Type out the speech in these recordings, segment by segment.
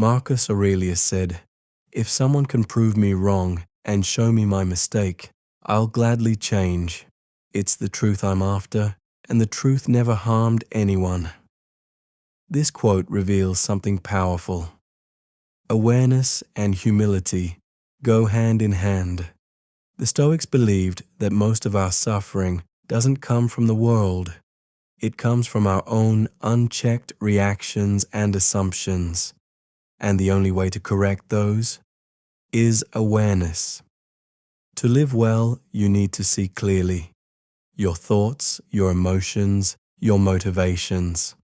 Marcus Aurelius said, "If someone can prove me wrong and show me my mistake, I'll gladly change. It's the truth I'm after, and the truth never harmed anyone." This quote reveals something powerful. Awareness and humility go hand in hand. The Stoics believed that most of our suffering doesn't come from the world. It comes from our own unchecked reactions and assumptions. And the only way to correct those is awareness. To live well, you need to see clearly your thoughts, your emotions, your motivations.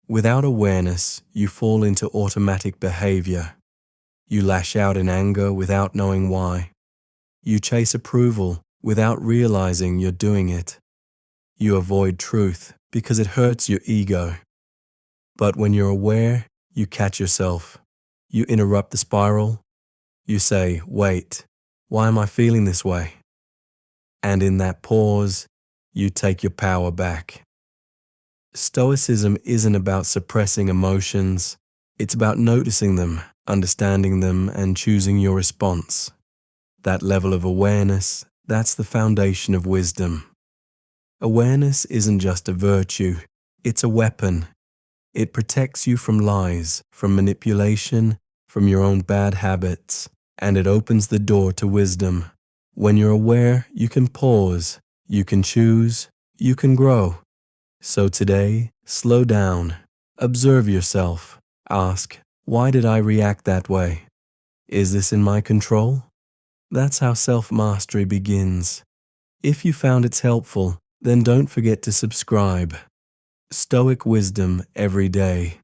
Without awareness, you fall into automatic behavior. You lash out in anger without knowing why. You chase approval without realizing you're doing it. You avoid truth because it hurts your ego. But when you're aware, you catch yourself. You interrupt the spiral. You say, "Wait, why am I feeling this way?" And in that pause, you take your power back. Stoicism isn't about suppressing emotions. It's about noticing them, understanding them, and choosing your response. That level of awareness, that's the foundation of wisdom. Awareness isn't just a virtue, it's a weapon. It protects you from lies, from manipulation, from your own bad habits, and it opens the door to wisdom. When you're aware, you can pause, you can choose, you can grow. So today, slow down, observe yourself, ask, why did I react that way? Is this in my control? That's how self-mastery begins. If you found it's helpful, then don't forget to subscribe. Stoic wisdom every day.